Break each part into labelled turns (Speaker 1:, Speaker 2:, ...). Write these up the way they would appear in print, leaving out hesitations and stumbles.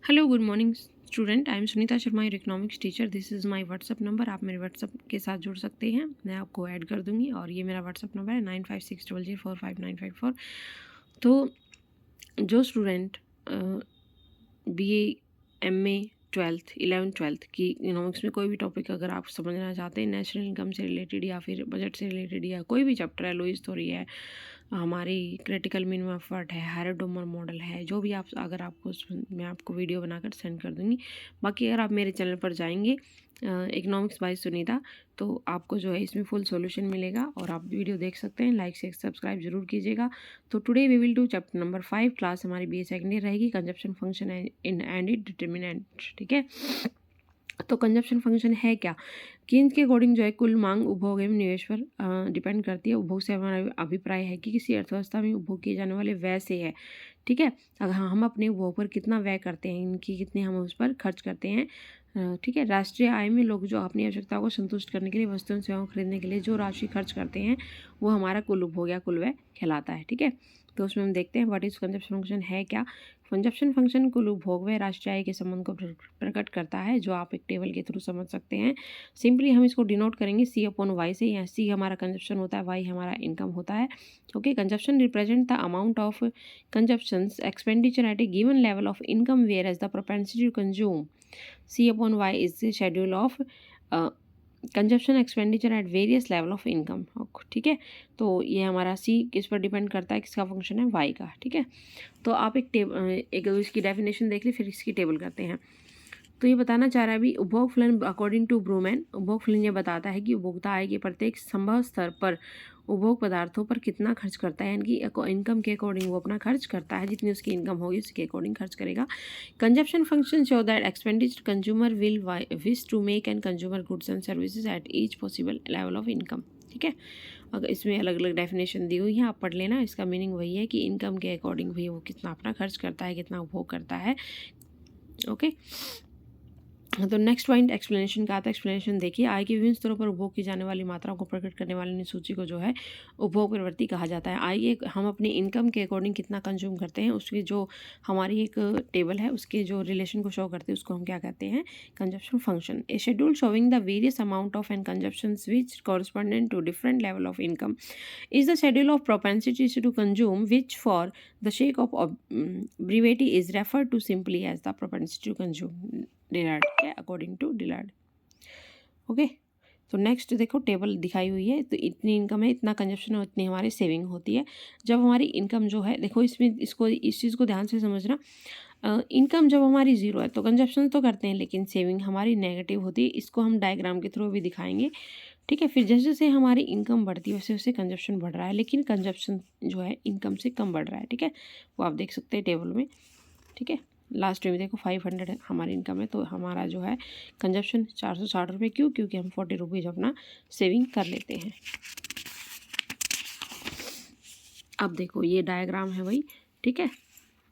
Speaker 1: Hello good morning student, I am Sunita Sharma, your economics teacher. This is my WhatsApp number. आप मेरे WhatsApp के साथ जुड़ सकते हैं, मैं आपको ऐड कर दूंगी। और ये मेरा व्हाट्सअप नंबर है 9560045954। तो जो student BA MA 12th 11th 12th की इकोनॉमिक्स में कोई भी टॉपिक अगर आप समझना चाहते हैं, नेशनल इनकम से रिलेटेड या फिर बजट से रिलेटेड या कोई भी चैप्टर है, लुईस थ्योरी है, हमारी क्रिटिकल मिनिमम एफर्ट है, हैरोडोमर मॉडल है, जो भी आप अगर आपको मैं आपको वीडियो बनाकर सेंड कर दूंगी। बाकी अगर आप मेरे चैनल पर जाएंगे इकोनॉमिक्स बाय सुनीता, तो आपको जो है इसमें फुल सॉल्यूशन मिलेगा और आप वीडियो देख सकते हैं। लाइक से सब्सक्राइब जरूर कीजिएगा। तो today we will do chapter number 5। Class हमारी BA सेकेंड ईयर रहेगी, consumption function in and it determinant. ठीक है, तो कंजप्शन फंक्शन है क्या कि इनके अकॉर्डिंग जो है कुल मांग उपभोग एवं निवेश पर डिपेंड करती है। उपभोग से हमारा अभिप्राय है कि किसी अर्थव्यवस्था में उपभोग किए जाने वाले व्यय से है। ठीक है, अगर हम अपने उपभोग पर कितना व्यय करते हैं, इनकी कितने हम उस पर खर्च करते हैं। ठीक है, राष्ट्रीय आय में लोग जो अपनी आवश्यकताओं को संतुष्ट करने के लिए वस्तुओं सेवाओं खरीदने के लिए जो राशि खर्च करते हैं, वो हमारा कुल उपभोग या कुल व्यय कहलाता है। ठीक है, तो उसमें हम देखते हैं व्हाट इज कंजप्शन फंक्शन है क्या। कंजप्शन फंक्शन कुल उपभोग व राष्ट्रीय आय के संबंध को प्रकट करता है, जो आप एक टेबल के थ्रू समझ सकते हैं। सिंपली हम इसको डिनोट करेंगे C/Y से। यहाँ C हमारा कंजप्शन होता है, Y हमारा इनकम होता है। Okay, consumption represent the amount of consumptions expenditure at a given level of income whereas the propensity to consume. C/Y is the schedule of consumption expenditure at various level of income. ठीक है, तो ये हमारा C किस पर depend करता है, किसका फंक्शन है, Y का। ठीक है, तो आप एक इसकी डेफिनेशन देख ली, फिर इसकी टेबल करते हैं। तो ये बताना चाह रहा है अभी उपभोग फलन अकॉर्डिंग टू ब्रूमैन। उपभोग फलन ये बताता है कि उपभोक्ता आय के प्रत्येक संभव स्तर पर उपभोग पदार्थों पर कितना खर्च करता है, यानी कि इनकम के अकॉर्डिंग वो अपना खर्च करता है, जितनी उसकी इनकम होगी उसके अकॉर्डिंग खर्च करेगा। Consumption function show that expenditure consumer will wish to make and consumer goods and services at each possible level of income. ठीक है, अगर इसमें अलग अलग डेफिनेशन दी हुई है, आप पढ़ लेना। इसका मीनिंग वही है कि इनकम के अकॉर्डिंग भी वो कितना अपना खर्च करता है, कितना उपभोग करता है। ओके, तो नेक्स्ट पॉइंट एक्सप्लेनेशन का आता है। एक्सप्लेनेशन देखिए, आय के विभिन्न स्तरों पर उपभोग की जाने वाली मात्राओं को प्रकट करने वाली सूची को जो है उपभोग प्रवृत्ति कहा जाता है। आइए हम अपनी इनकम के अकॉर्डिंग कितना कंज्यूम करते हैं, उसकी जो हमारी एक टेबल है, उसके जो रिलेशन को शो करते हैं, उसको हम क्या कहते हैं, consumption function. A schedule showing the various amount of and consumptions which correspondent to different level of income is the schedule of propensities to consume, which for the sake of brevity is referred to simply as the propensity to consume. Dillard के according to Dillard. Okay, तो next देखो table दिखाई हुई है। तो इतनी income है, इतना कंजप्शन है, इतनी हमारी सेविंग होती है। जब हमारी इनकम जो है, देखो इसमें इसको इस चीज़ को ध्यान से समझना। इनकम जब हमारी ज़ीरो है तो कंजप्शन तो करते हैं, लेकिन सेविंग हमारी नेगेटिव होती है। इसको हम डायग्राम के थ्रू भी दिखाएंगे। ठीक है, फिर जैसे जैसे हमारी इनकम बढ़ती है वैसे वैसे कंजप्शन बढ़ रहा है, लेकिन कंजप्शन जो है इनकम से कम बढ़ रहा है। ठीक है, वो आप देख सकते हैं टेबल में। ठीक है, लास्ट में देखो 500 हमारी इनकम है, तो हमारा जो है कंजप्शन 460 रुपये। क्यों? क्योंकि हम 40 रुपीज़ अपना सेविंग कर लेते हैं। अब देखो ये डायग्राम है भाई। ठीक है,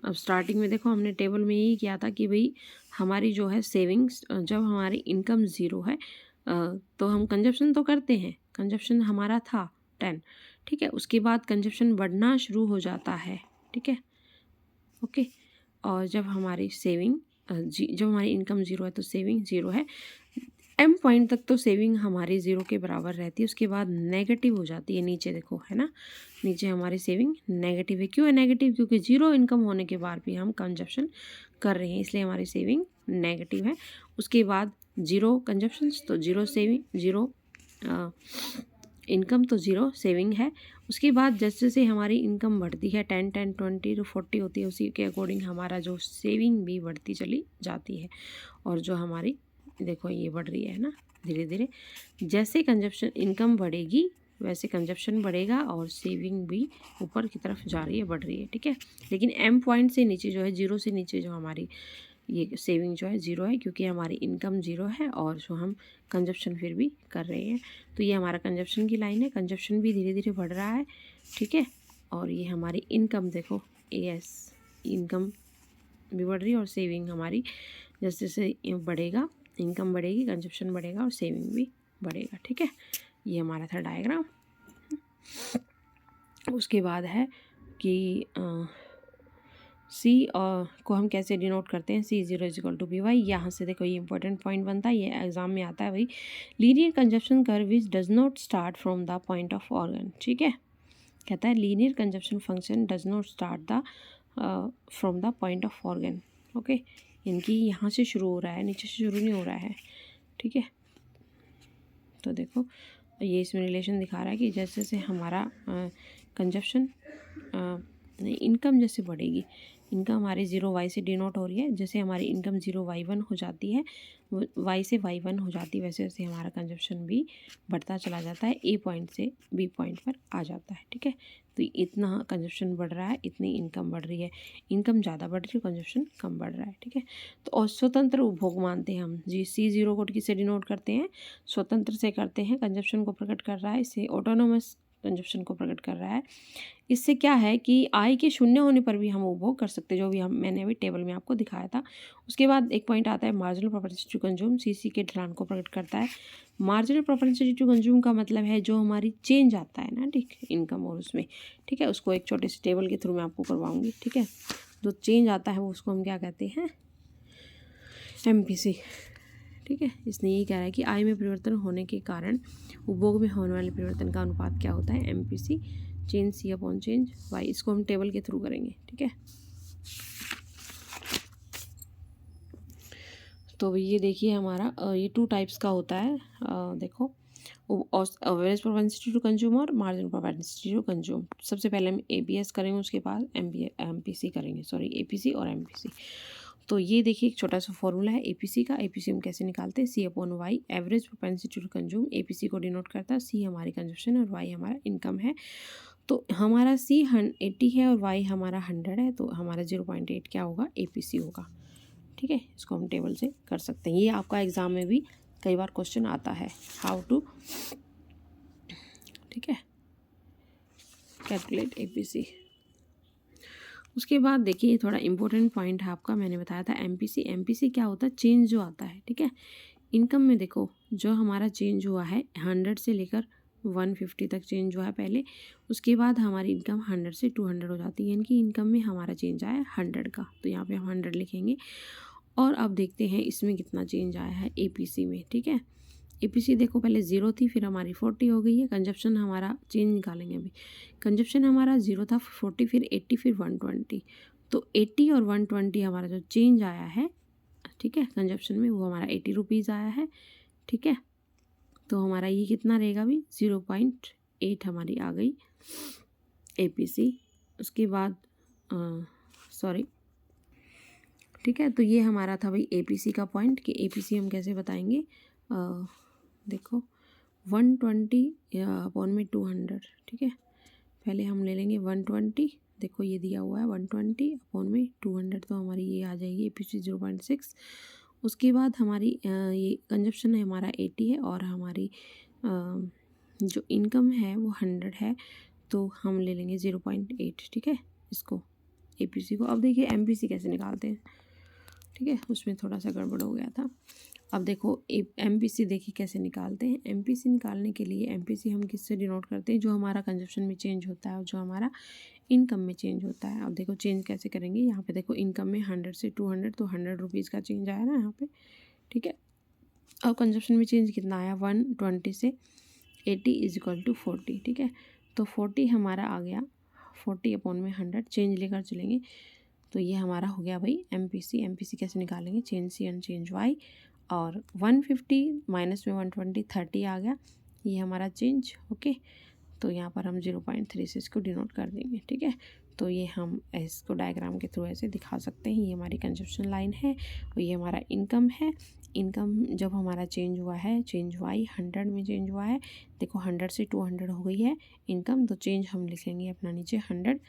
Speaker 1: अब स्टार्टिंग में देखो हमने टेबल में यही किया था कि भाई हमारी जो है सेविंग्स, जब हमारी इनकम ज़ीरो है तो हम कंजप्शन तो करते हैं। कंजप्शन हमारा था 10। ठीक है, उसके बाद कंजप्शन बढ़ना शुरू हो जाता है। ठीक है, ओके, और जब हमारी सेविंग जब हमारी इनकम ज़ीरो है तो सेविंग ज़ीरो है। M पॉइंट तक तो सेविंग हमारी ज़ीरो के बराबर रहती है, उसके बाद नेगेटिव हो जाती है। नीचे देखो है ना, नीचे हमारी सेविंग नेगेटिव है। क्यों है नेगेटिव? क्योंकि ज़ीरो इनकम होने के बाद भी हम कंजप्शन कर रहे हैं, इसलिए हमारी सेविंग नेगेटिव है। उसके बाद ज़ीरो कंजप्शन तो ज़ीरो सेविंग, ज़ीरो इनकम तो ज़ीरो सेविंग है। उसके बाद जैसे जैसे हमारी इनकम बढ़ती है 10 10 20 to 40 होती है, उसी के अकॉर्डिंग हमारा जो सेविंग भी बढ़ती चली जाती है। और जो हमारी देखो ये बढ़ रही है ना धीरे धीरे। जैसे कंजप्शन इनकम बढ़ेगी वैसे कंजप्शन बढ़ेगा और सेविंग भी ऊपर की तरफ जा रही है, बढ़ रही है। ठीक है, लेकिन M पॉइंट से नीचे जो है, जीरो से नीचे जो हमारी ये सेविंग जो है ज़ीरो है, क्योंकि हमारी इनकम ज़ीरो है और जो हम कंजप्शन फिर भी कर रहे हैं। तो ये हमारा कंजप्शन की लाइन है, कंजप्शन भी धीरे धीरे बढ़ रहा है। ठीक है, और ये हमारी इनकम देखो AS इनकम भी बढ़ रही है और सेविंग हमारी जैसे जैसे बढ़ेगा, इनकम बढ़ेगी, कंजप्शन बढ़ेगा और सेविंग भी बढ़ेगा। ठीक है, ये हमारा था डायग्राम। उसके बाद है कि सी को हम कैसे डिनोट करते हैं, C0 = BY। यहाँ से देखो ये इंपॉर्टेंट पॉइंट बनता है, ये एग्जाम में आता है भाई। Linear consumption curve which does not start from the point of organ, ठीक है, कहता है linear consumption function does not start the from the point of organ. Okay, इनकी यहाँ से शुरू हो रहा है, नीचे से शुरू नहीं हो रहा है, ठीक है। तो देखो ये इसमें रिलेशन दिखा रहा है कि जैसे जैसे हमारा कंजप्शन नहीं, इनकम जैसे बढ़ेगी, इनकम हमारी 0y से डिनोट हो रही है, जैसे हमारी इनकम 0y1 हो जाती है, y से y1 हो जाती है, वैसे वैसे हमारा कंजप्शन भी बढ़ता चला जाता है, ए पॉइंट से बी पॉइंट पर आ जाता है, ठीक है। तो इतना कंजप्शन बढ़ रहा है, इतनी इनकम बढ़ रही है, इनकम ज़्यादा बढ़ रही है, कंजप्शन कम बढ़ रहा है, ठीक है। तो और स्वतंत्र उपभोग मानते हैं हम जी, C0 को किससे डिनोट करते हैं, स्वतंत्र से करते हैं, कंजप्शन को प्रकट कर रहा है, इसे ऑटोनोमस कंजप्शन को प्रकट कर रहा है। इससे क्या है कि आय के शून्य होने पर भी हम उपभोग कर सकते हैं, जो भी मैंने अभी टेबल में आपको दिखाया था। उसके बाद एक पॉइंट आता है marginal propensity to consume, CC के ढलान को प्रकट करता है। मार्जिनल प्रोपेंसिटी टू कंज्यूम का मतलब है जो हमारी चेंज आता है ना, ठीक, इनकम और उसमें, ठीक है, उसको एक छोटे से टेबल के थ्रू मैं आपको करवाऊंगी, ठीक है। जो चेंज आता है वो उसको हम क्या कहते हैं, MPC, ठीक है। इसने ये कह रहा है कि आय में परिवर्तन होने के कारण उपभोग में होने वाले परिवर्तन का अनुपात क्या होता है, MPC, चेंज C/चेंज Y। इसको हम टेबल के थ्रू करेंगे, ठीक है। तो ये देखिए हमारा ये 2 टाइप्स का होता है, देखो एवरेज प्रोपेंसिटी टू कंज्यूम और मार्जिनल प्रोपेंसिटी टू कंज्यूम। सबसे पहले हम APS करेंगे, उसके बाद MPC करेंगे, सॉरी APC और MPC। तो ये देखिए एक छोटा सा फॉर्मूला है APC का। APC हम कैसे निकालते हैं, C/Y, average propensity to consume. APC को डिनोट करता है, C हमारी कंजप्शन और Y हमारा इनकम है। तो हमारा C 80 है और Y हमारा 100 है, तो हमारा 0.8 क्या होगा, APC होगा, ठीक है। इसको हम टेबल से कर सकते हैं, ये आपका एग्ज़ाम में भी कई बार क्वेश्चन आता है, हाउ टू, ठीक है, कैलकुलेट APC। उसके बाद देखिए थोड़ा इम्पोर्टेंट पॉइंट है आपका, मैंने बताया था MPC। MPC क्या होता है, चेंज जो आता है, ठीक है। इनकम में देखो जो हमारा चेंज हुआ है 100 से लेकर 150 तक चेंज हुआ है पहले, उसके बाद हमारी इनकम 100 से 200 हो जाती है, यानी कि इनकम में हमारा चेंज आया 100 का, तो यहाँ पे हम 100 लिखेंगे। और अब देखते हैं इसमें कितना चेंज आया है APC में, ठीक है। APC देखो पहले 0 थी, फिर हमारी 40 हो गई है। कंजप्शन हमारा चेंज निकालेंगे अभी, कंजप्शन हमारा 0 था, 40, फिर 80, फिर 120। तो 80 और 120 हमारा जो चेंज आया है, ठीक है, कंजप्शन में, वो हमारा 80 रुपीज़ आया है, ठीक है। तो हमारा ये कितना रहेगा अभी, 0.8 हमारी आ गई APC। उसके बाद सॉरी, ठीक है। तो ये हमारा था भाई APC का पॉइंट, कि APC हम कैसे बताएंगे, देखो 120/200, ठीक है। पहले हम ले लेंगे 120, देखो ये दिया हुआ है 120/200, तो हमारी ये आ जाएगी APC 0.6। उसके बाद हमारी ये कंजप्शन है हमारा 80 है, और हमारी जो इनकम है वो 100 है, तो हम ले लेंगे 0.8, ठीक है, इसको APC को। अब देखिए MPC कैसे निकालते हैं, ठीक है, उसमें थोड़ा सा गड़बड़ हो गया था। अब देखो MPC देखिए कैसे निकालते हैं। MPC निकालने के लिए MPC हम किससे डिनोट करते हैं, जो हमारा कंजप्शन में चेंज होता है और जो हमारा इनकम में चेंज होता है। अब देखो चेंज कैसे करेंगे, यहाँ पे देखो इनकम में 100 से 200, तो 100 रुपीज़ का चेंज आया ना यहाँ पे, ठीक है। अब कंजप्शन में चेंज कितना आया, 120 से 80 = 40, ठीक है। तो 40 हमारा आ गया, 40/100 चेंज लेकर चलेंगे, तो ये हमारा हो गया भाई MPC। MPC कैसे निकालेंगे, change C and change Y, और 150 माइनस में 120, 30 आ गया, ये हमारा चेंज, ओके। तो यहाँ पर हम 0.3 से इसको डिनोट कर देंगे, ठीक है। तो ये हम इसको डायग्राम के थ्रू ऐसे दिखा सकते हैं, ये हमारी कंजप्शन लाइन है और ये हमारा इनकम है। इनकम जब हमारा चेंज हुआ है, चेंज Y 100 में चेंज हुआ है, देखो 100 से 200 हो गई है इनकम, तो चेंज हम लिखेंगे अपना नीचे 100, तो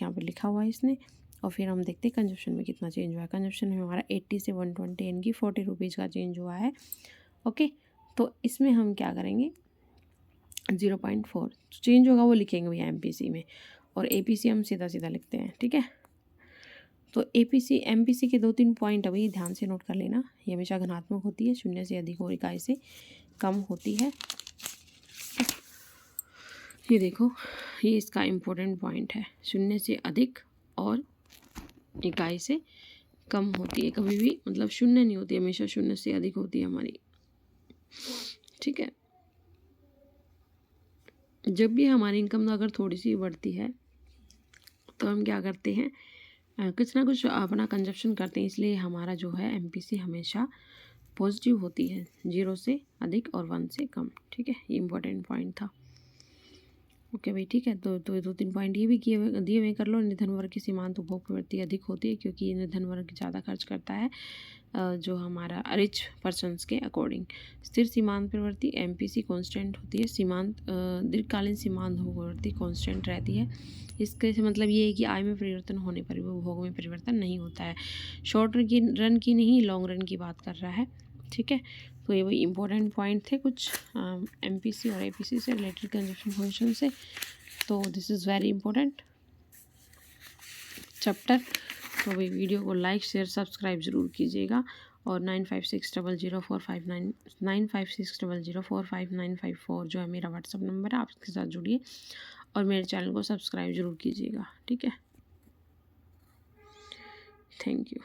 Speaker 1: यहाँ पर लिखा हुआ है इसने। और फिर हम देखते हैं कंजप्शन में कितना चेंज हुआ है। कंजप्शन में हमारा 80 से 120 यानी कि 40 रुपीज़ का चेंज हुआ है, ओके। तो इसमें हम क्या करेंगे, 0.4 चेंज होगा वो लिखेंगे भैया MPC में, और APC हम सीधा सीधा लिखते हैं, ठीक है। तो APC MPC के 2-3 पॉइंट अभी ध्यान से नोट कर लेना। ये हमेशा घनात्मक होती है, 0 से अधिक और इकाई से कम होती है। ये देखो ये इसका इम्पोर्टेंट पॉइंट है, 0 से अधिक और इकाई से कम होती है, कभी भी मतलब शून्य नहीं होती, हमेशा शून्य से अधिक होती है हमारी। ठीक है, जब भी हमारी इनकम अगर थोड़ी सी बढ़ती है तो हम क्या करते हैं, कुछ ना कुछ अपना कंजप्शन करते हैं, इसलिए हमारा जो है एमपीसी हमेशा पॉजिटिव होती है, 0 से अधिक और 1 से कम। ठीक है, ये इंपॉर्टेंट पॉइंट था। ओके भाई, ठीक है। तो 2-3 पॉइंट ये भी दिए हुए कर लो। निर्धन वर्ग की सीमांत उपभोग प्रवृत्ति अधिक होती है क्योंकि ये निर्धन वर्ग ज़्यादा खर्च करता है, जो हमारा रिच पर्सनस के अकॉर्डिंग। स्थिर सीमांत प्रवृत्ति एमपीसी कांस्टेंट होती है, सीमांत दीर्घकालीन सीमांत प्रवृत्ति कांस्टेंट रहती है। इसके से मतलब ये है कि आय में परिवर्तन होने पर भी उपभोग में परिवर्तन नहीं होता है। शॉर्ट रन की नहीं, लॉन्ग रन की बात कर रहा है। ठीक है, तो ये वही इंपॉर्टेंट पॉइंट थे कुछ एमपीसी और एपीसी से रिलेटेड कंजप्शन फंक्शन से। तो this is very important chapter. तो भाई वीडियो को लाइक शेयर सब्सक्राइब ज़रूर कीजिएगा, और 9560045994 जो है मेरा व्हाट्सअप नंबर है, आप इसके साथ जुड़िए और मेरे चैनल को सब्सक्राइब ज़रूर कीजिएगा। ठीक है, थैंक यू।